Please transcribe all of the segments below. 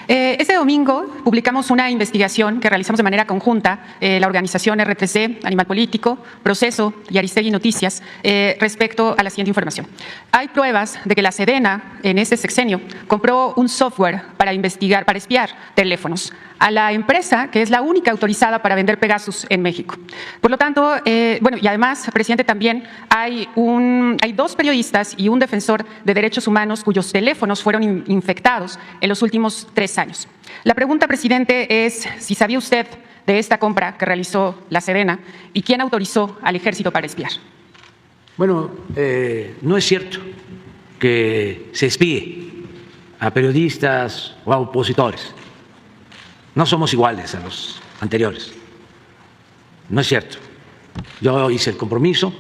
Este domingo publicamos una investigación que realizamos de manera conjunta, la organización R3C, Animal Político, Proceso y Aristegui Noticias, respecto a la siguiente información. Hay pruebas de que la Sedena, en este sexenio, compró un software para investigar, para espiar teléfonos a la empresa que es la única autorizada para vender Pegasus en México. Por lo tanto, y además, presidente, también hay dos periodistas y un defensor de derechos humanos cuyos teléfonos fueron infectados en los últimos 3 años. La pregunta, presidente, es si sabía usted de esta compra que realizó la Sedena y quién autorizó al Ejército para espiar. Bueno, no es cierto que se espíe a periodistas o a opositores. No somos iguales a los anteriores. No es cierto. Yo hice el compromiso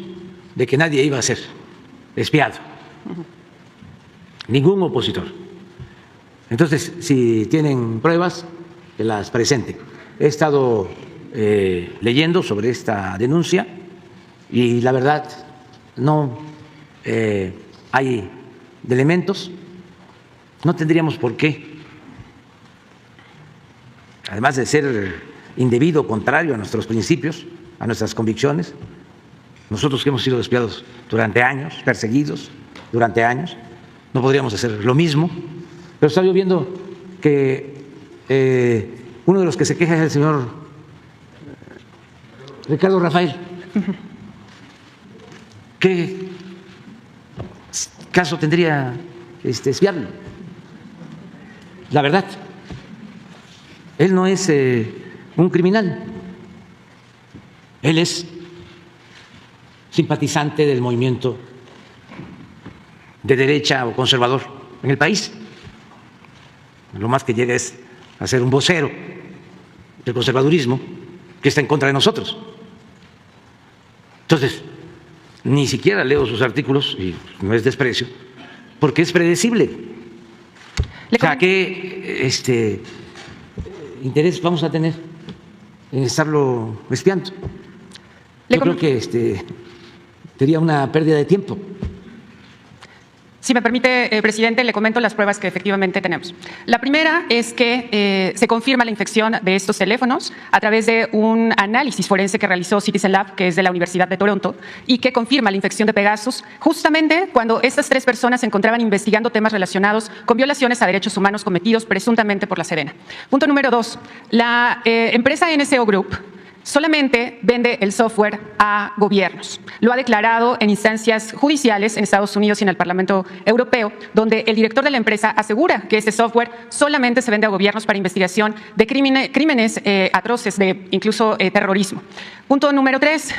de que nadie iba a ser espiado. Ningún opositor. Entonces, si tienen pruebas, que las presenten. He estado leyendo sobre esta denuncia y la verdad no hay elementos, no tendríamos por qué, además de ser indebido, contrario a nuestros principios, a nuestras convicciones, nosotros que hemos sido espiados durante años, perseguidos durante años, no podríamos hacer lo mismo. Pero estaba yo viendo que uno de los que se queja es el señor Ricardo Rafael. ¿Qué caso tendría espiarlo? La verdad, él no es un criminal, él es simpatizante del movimiento de derecha o conservador en el país. Lo más que llega es a ser un vocero del conservadurismo que está en contra de nosotros. Entonces, ni siquiera leo sus artículos, y no es desprecio, porque es predecible. O sea, ¿qué interés vamos a tener en estarlo espiando? Yo creo que sería una pérdida de tiempo. Si me permite, presidente, le comento las pruebas que efectivamente tenemos. La primera es que se confirma la infección de estos teléfonos a través de un análisis forense que realizó Citizen Lab, que es de la Universidad de Toronto, y que confirma la infección de Pegasus justamente cuando estas 3 personas se encontraban investigando temas relacionados con violaciones a derechos humanos cometidos presuntamente por la Sedena. Punto número 2. La empresa NSO Group solamente vende el software a gobiernos. Lo ha declarado en instancias judiciales en Estados Unidos y en el Parlamento Europeo, donde el director de la empresa asegura que este software solamente se vende a gobiernos para investigación de crímenes atroces, de incluso terrorismo. Punto número 3.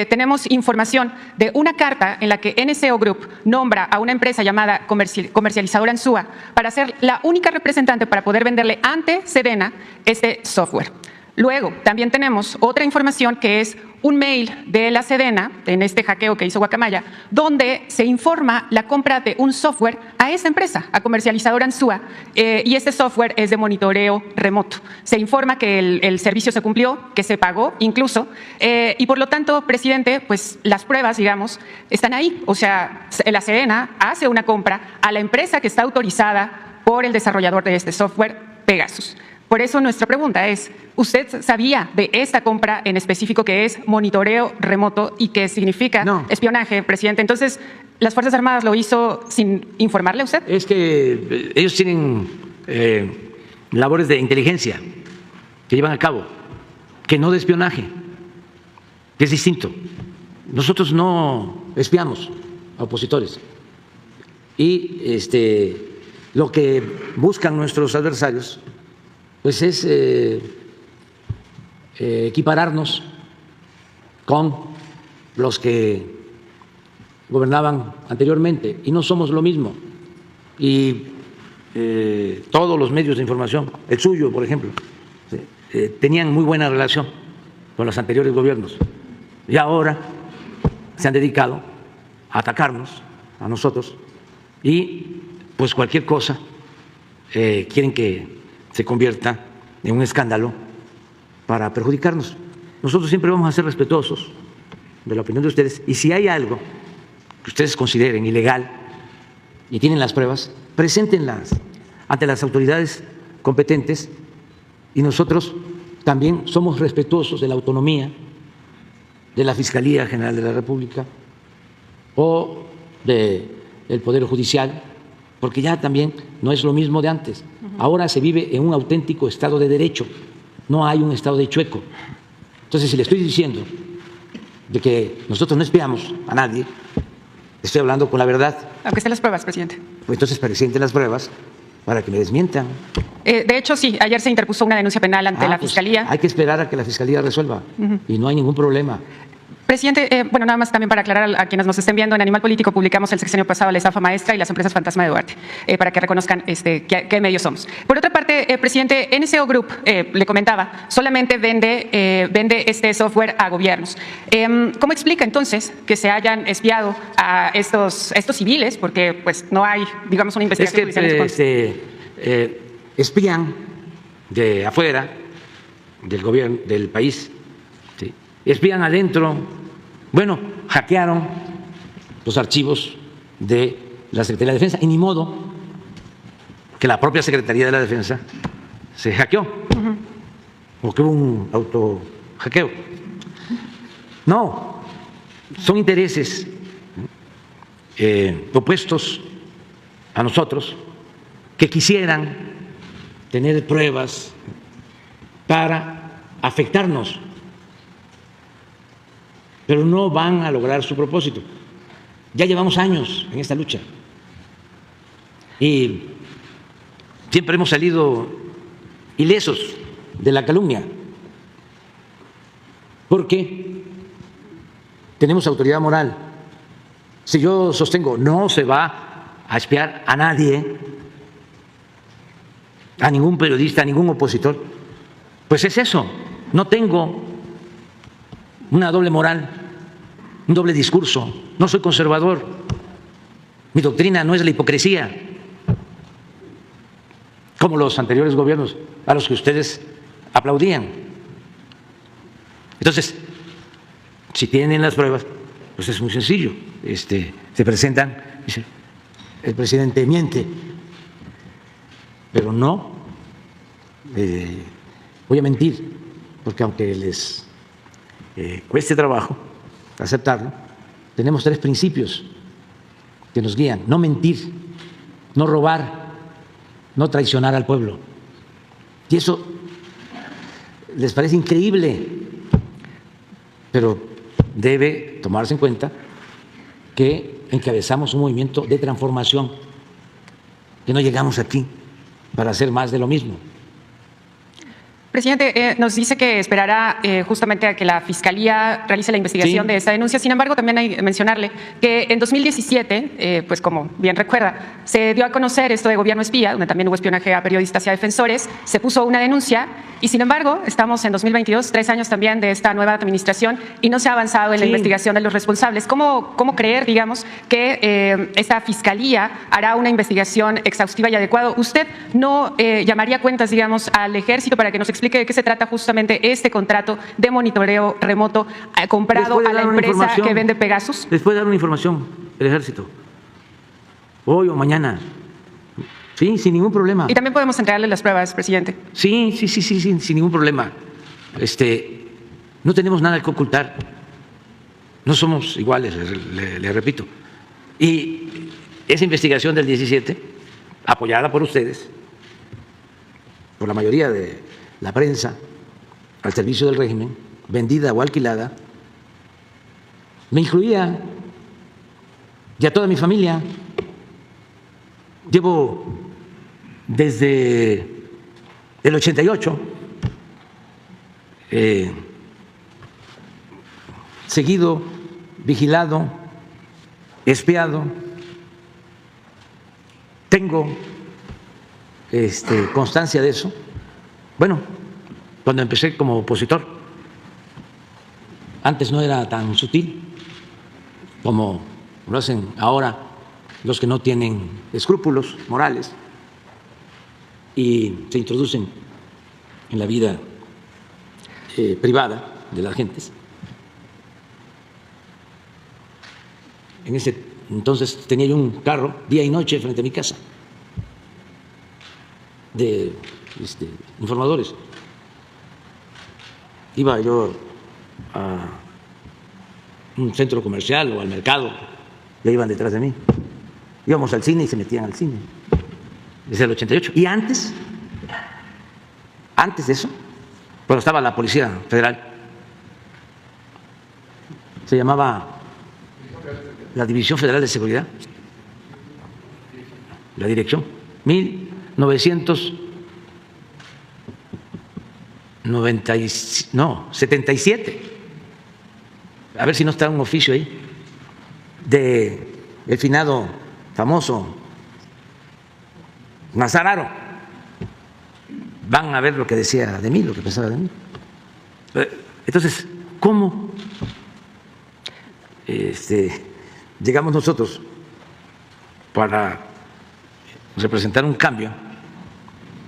Tenemos información de una carta en la que NSO Group nombra a una empresa llamada Comercializadora Ansúa para ser la única representante para poder venderle ante Sedena este software. Luego, también tenemos otra información que es un mail de la Sedena, en este hackeo que hizo Guacamaya, donde se informa la compra de un software a esa empresa, a Comercializadora Ansúa, y este software es de monitoreo remoto. Se informa que el servicio se cumplió, que se pagó incluso, y por lo tanto, presidente, pues las pruebas, digamos, están ahí. O sea, la Sedena hace una compra a la empresa que está autorizada por el desarrollador de este software, Pegasus. Por eso nuestra pregunta es, ¿usted sabía de esta compra en específico que es monitoreo remoto y que significa espionaje, presidente? Entonces, ¿las Fuerzas Armadas lo hizo sin informarle a usted? Es que ellos tienen labores de inteligencia que llevan a cabo, que no de espionaje, que es distinto. Nosotros no espiamos a opositores. Y lo que buscan nuestros adversarios pues es equipararnos con los que gobernaban anteriormente, y no somos lo mismo. Y todos los medios de información, el suyo, por ejemplo, tenían muy buena relación con los anteriores gobiernos, y ahora se han dedicado a atacarnos, a nosotros, y pues cualquier cosa quieren que se convierta en un escándalo para perjudicarnos. Nosotros siempre vamos a ser respetuosos de la opinión de ustedes, y si hay algo que ustedes consideren ilegal y tienen las pruebas, preséntenlas ante las autoridades competentes y nosotros también somos respetuosos de la autonomía de la Fiscalía General de la República o del Poder Judicial, porque ya también no es lo mismo de antes. Ahora se vive en un auténtico Estado de Derecho, no hay un Estado de chueco. Entonces, si le estoy diciendo de que nosotros no espiamos a nadie, estoy hablando con la verdad. Aunque estén las pruebas, presidente. Pues entonces presenten las pruebas para que me desmientan. De hecho, sí, ayer se interpuso una denuncia penal ante la Pues Fiscalía. hay que esperar a que la Fiscalía resuelva y no hay ningún problema. Presidente, bueno, nada más también para aclarar a quienes nos estén viendo, en Animal Político publicamos el sexenio pasado la estafa maestra y las empresas fantasma de Duarte, para que reconozcan qué medios somos. Por otra parte, presidente, NSO Group, le comentaba, solamente vende este software a gobiernos. ¿Cómo explica entonces que se hayan espiado a estos civiles? Porque pues no hay, digamos, una investigación judicial en su contra. Espían de afuera del gobierno del país, ¿sí? Espían adentro. Bueno, hackearon los archivos de la Secretaría de Defensa y ni modo que la propia Secretaría de la Defensa se hackeó o que hubo un autohackeo. No, son intereses opuestos a nosotros que quisieran tener pruebas para afectarnos, pero no van a lograr su propósito. Ya llevamos años en esta lucha y siempre hemos salido ilesos de la calumnia, porque tenemos autoridad moral. Si yo sostengo no se va a espiar a nadie, a ningún periodista, a ningún opositor, pues es eso. No tengo una doble moral, un doble discurso. No soy conservador. Mi doctrina no es la hipocresía, como los anteriores gobiernos a los que ustedes aplaudían. Entonces, si tienen las pruebas, pues es muy sencillo. Se presentan, dice, el presidente miente, pero no voy a mentir, porque aunque les cueste trabajo aceptarlo, tenemos 3 principios que nos guían: no mentir, no robar, no traicionar al pueblo. Y eso les parece increíble, pero debe tomarse en cuenta que encabezamos un movimiento de transformación, que no llegamos aquí para hacer más de lo mismo. Presidente, nos dice que esperará justamente a que la Fiscalía realice la investigación de esta denuncia. Sin embargo, también hay que mencionarle que en 2017, pues como bien recuerda, se dio a conocer esto de gobierno espía, donde también hubo espionaje a periodistas y a defensores, se puso una denuncia y, sin embargo, estamos en 2022, 3 años también de esta nueva administración y no se ha avanzado en la investigación de los responsables. ¿Cómo creer, digamos, que esta Fiscalía hará una investigación exhaustiva y adecuada? ¿Usted no llamaría cuentas, digamos, al Ejército para que nos explique de qué se trata justamente este contrato de monitoreo remoto comprado a la empresa que vende Pegasus? Les puede dar una información el Ejército, hoy o mañana. Sí, sin ningún problema. Y también podemos entregarle las pruebas, presidente. Sí, sin ningún problema. No tenemos nada que ocultar. No somos iguales, le repito. Y esa investigación del 17, apoyada por ustedes, por la mayoría de la prensa, al servicio del régimen, vendida o alquilada, me incluía y a toda mi familia. Llevo desde el 88 seguido, vigilado, espiado. Tengo constancia de eso. Bueno, cuando empecé como opositor, antes no era tan sutil como lo hacen ahora los que no tienen escrúpulos morales y se introducen en la vida privada de las gentes. En ese entonces tenía yo un carro día y noche frente a mi casa de informadores. Iba yo a un centro comercial o al mercado, ya iban detrás de mí. Íbamos al cine y se metían al cine, desde el 88. Y antes de eso, cuando estaba la Policía Federal, se llamaba la División Federal de Seguridad, la dirección, 77. A ver si no está un oficio ahí de el finado famoso Nazararo. Van a ver lo que decía de mí, lo que pensaba de mí. Entonces, ¿cómo llegamos nosotros para representar un cambio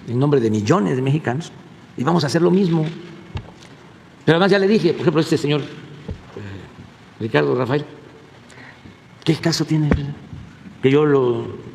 en nombre de millones de mexicanos y vamos a hacer lo mismo? Pero además ya le dije, por ejemplo, este señor Ricardo Rafael, ¿qué caso tiene que yo lo...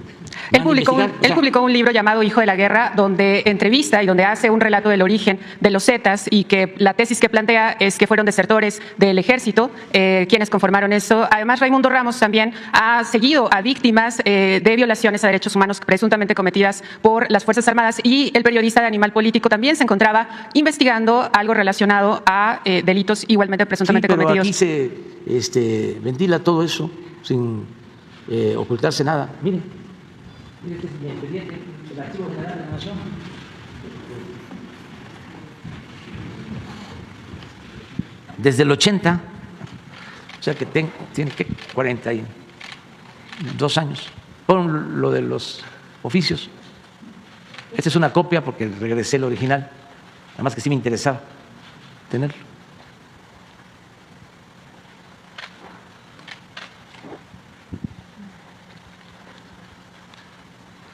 Él publicó un libro llamado Hijo de la Guerra, donde entrevista y donde hace un relato del origen de los Zetas, y que la tesis que plantea es que fueron desertores del ejército quienes conformaron eso. Además, Raimundo Ramos también ha seguido a víctimas de violaciones a derechos humanos presuntamente cometidas por las Fuerzas Armadas, y el periodista de Animal Político también se encontraba investigando algo relacionado a delitos igualmente presuntamente cometidos. Aquí se ventila todo eso sin ocultarse nada. Miren. Este es mi expediente, el Archivo General de la Nación. Desde el 80, o sea que tiene 42 años, por lo de los oficios. Esta es una copia porque regresé el original, además que sí me interesaba tenerlo.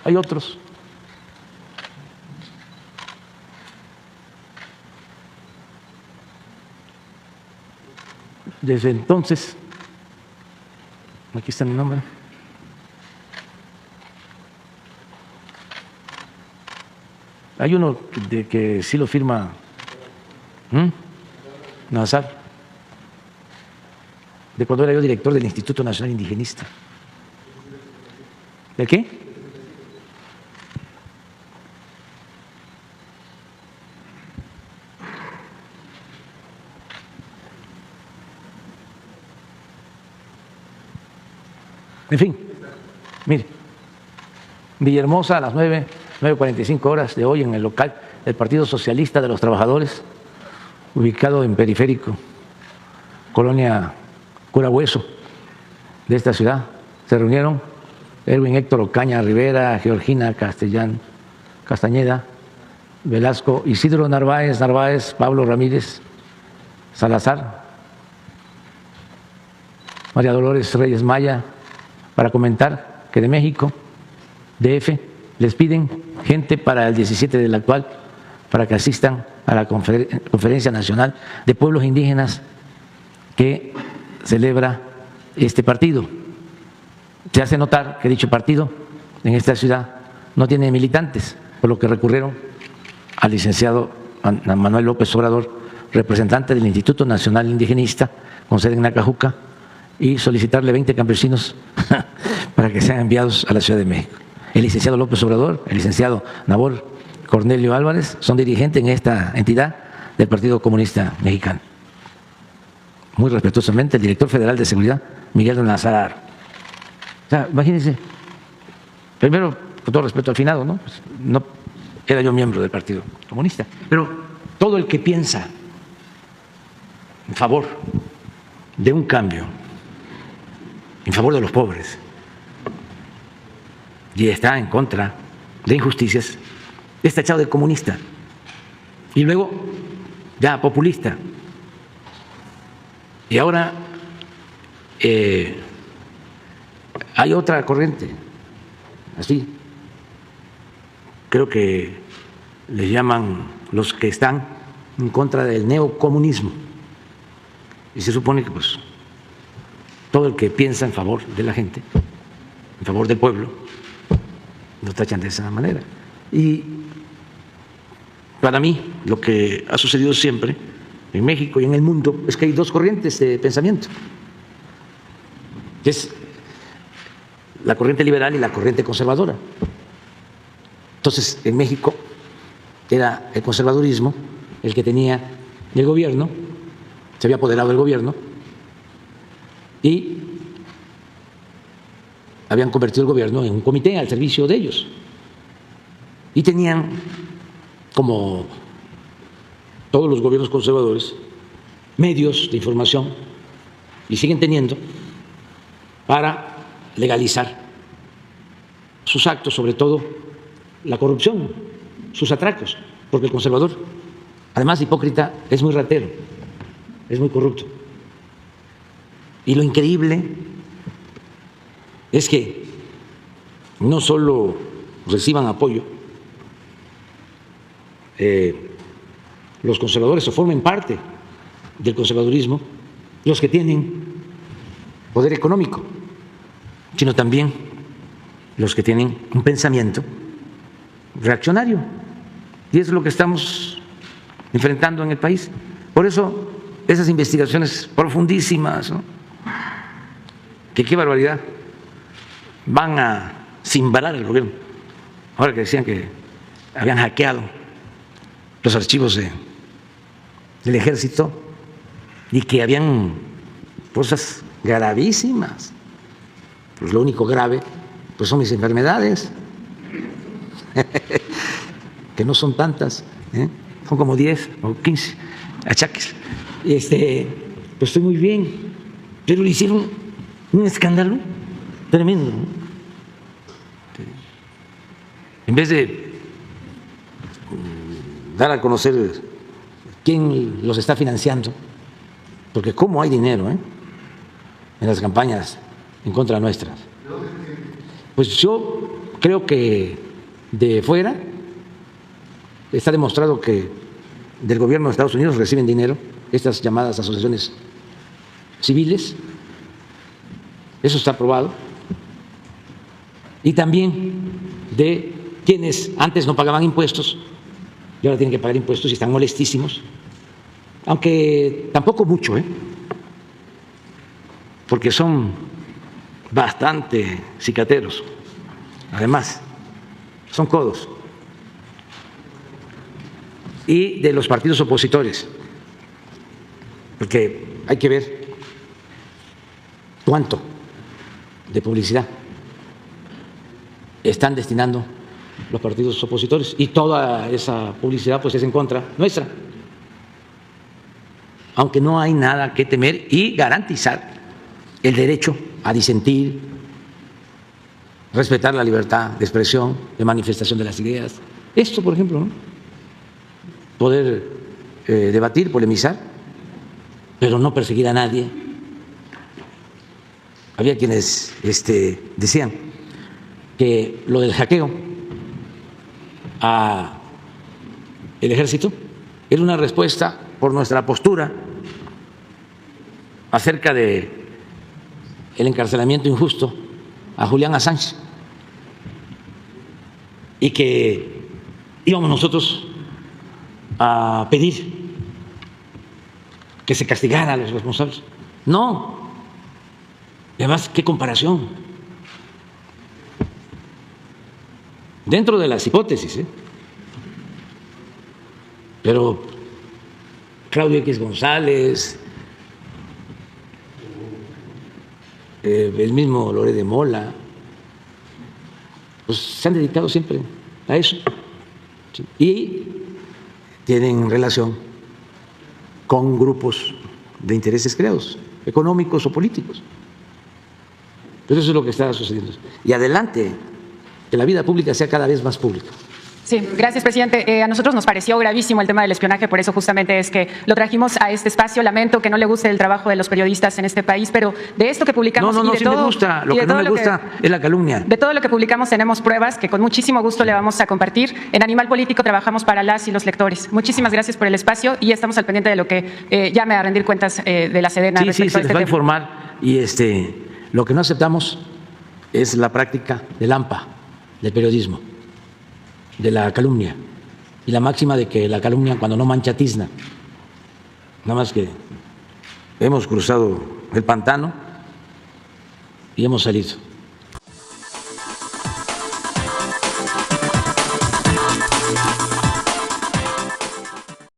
Hay otros. Desde entonces, aquí está mi nombre. Hay uno de que sí lo firma Nazar, de cuando era yo director del Instituto Nacional Indigenista. ¿De qué? En fin, mire, Villahermosa a las 9:45 horas de hoy en el local del Partido Socialista de los Trabajadores, ubicado en Periférico, Colonia Cura Hueso de esta ciudad. Se reunieron Erwin Héctor Ocaña Rivera, Georgina Castañeda, Velasco, Isidro Narváez, Pablo Ramírez Salazar, María Dolores Reyes Maya, para comentar que de México, DF, les piden gente para el 17 del actual, para que asistan a la Conferencia Nacional de Pueblos Indígenas que celebra este partido. Se hace notar que dicho partido en esta ciudad no tiene militantes, por lo que recurrieron al licenciado Manuel López Obrador, representante del Instituto Nacional Indigenista, con sede en Nacajuca, y solicitarle 20 campesinos para que sean enviados a la Ciudad de México. El licenciado López Obrador, el licenciado Nabor Cornelio Álvarez son dirigentes en esta entidad del Partido Comunista Mexicano. Muy respetuosamente, el director federal de Seguridad, Miguel Nazararo. O sea, imagínense, primero, con todo respeto al finado, ¿no? Pues no era yo miembro del Partido Comunista, pero todo el que piensa en favor de un cambio, en favor de los pobres, y está en contra de injusticias, está echado de comunista y luego ya populista. Y ahora hay otra corriente, así, creo que les llaman los que están en contra del neocomunismo, y se supone que pues todo el que piensa en favor de la gente, en favor del pueblo, lo tachan de esa manera. Y para mí, lo que ha sucedido siempre en México y en el mundo es que hay dos corrientes de pensamiento, que es la corriente liberal y la corriente conservadora. Entonces, en México era el conservadurismo el que tenía el gobierno, se había apoderado del gobierno y habían convertido el gobierno en un comité al servicio de ellos. Y tenían, como todos los gobiernos conservadores, medios de información, y siguen teniendo, para legalizar sus actos, sobre todo la corrupción, sus atracos, porque el conservador, además de hipócrita, es muy ratero, es muy corrupto. Y lo increíble es que no solo reciban apoyo los conservadores o formen parte del conservadurismo los que tienen poder económico, sino también los que tienen un pensamiento reaccionario. Y eso es lo que estamos enfrentando en el país. Por eso, esas investigaciones profundísimas, ¿no? Que qué barbaridad, van a cimbalar el gobierno. Ahora que decían que habían hackeado los archivos del ejército y que habían cosas gravísimas. Pues lo único grave pues son mis enfermedades, que no son tantas, son como 10 o 15 achaques. Pues estoy muy bien, pero le hicieron un escándalo tremendo, ¿no? En vez de dar a conocer quién los está financiando, porque cómo hay dinero en las campañas en contra nuestras. Pues yo creo que de fuera está demostrado que del gobierno de Estados Unidos reciben dinero estas llamadas asociaciones civiles, eso está aprobado, y también de quienes antes no pagaban impuestos y ahora tienen que pagar impuestos y están molestísimos, aunque tampoco mucho, porque son bastante cicateros, además son codos, y de los partidos opositores, porque hay que ver cuánto de publicidad están destinando los partidos opositores, y toda esa publicidad pues es en contra nuestra, aunque no hay nada que temer, y garantizar el derecho a disentir, respetar la libertad de expresión, de manifestación de las ideas. Esto, por ejemplo, ¿no? Poder debatir, polemizar, pero no perseguir a nadie. Había quienes decían que lo del hackeo al ejército era una respuesta por nuestra postura acerca de el encarcelamiento injusto a Julián Assange, y que íbamos nosotros a pedir que se castigara a los responsables. No, además, ¿qué comparación? Dentro de las hipótesis, pero Claudio X González, el mismo Loret de Mola, pues se han dedicado siempre a eso, ¿sí? Y tienen relación con grupos de intereses creados, económicos o políticos. Pero eso es lo que está sucediendo. Y adelante, que la vida pública sea cada vez más pública. Sí, gracias, presidente. A nosotros nos pareció gravísimo el tema del espionaje, por eso justamente es que lo trajimos a este espacio. Lamento que no le guste el trabajo de los periodistas en este país, pero de esto que publicamos… No, sí me gusta. Lo que no me gusta es la calumnia. De todo lo que publicamos tenemos pruebas que con muchísimo gusto le vamos a compartir. En Animal Político trabajamos para las y los lectores. Muchísimas gracias por el espacio y estamos al pendiente de lo que llame a rendir cuentas de la Sedena. Sí, se les va a informar. Y lo que no aceptamos es la práctica del AMPA, del periodismo, de la calumnia. y la máxima de que la calumnia cuando no mancha tizna. Nada más que hemos cruzado el pantano y hemos salido.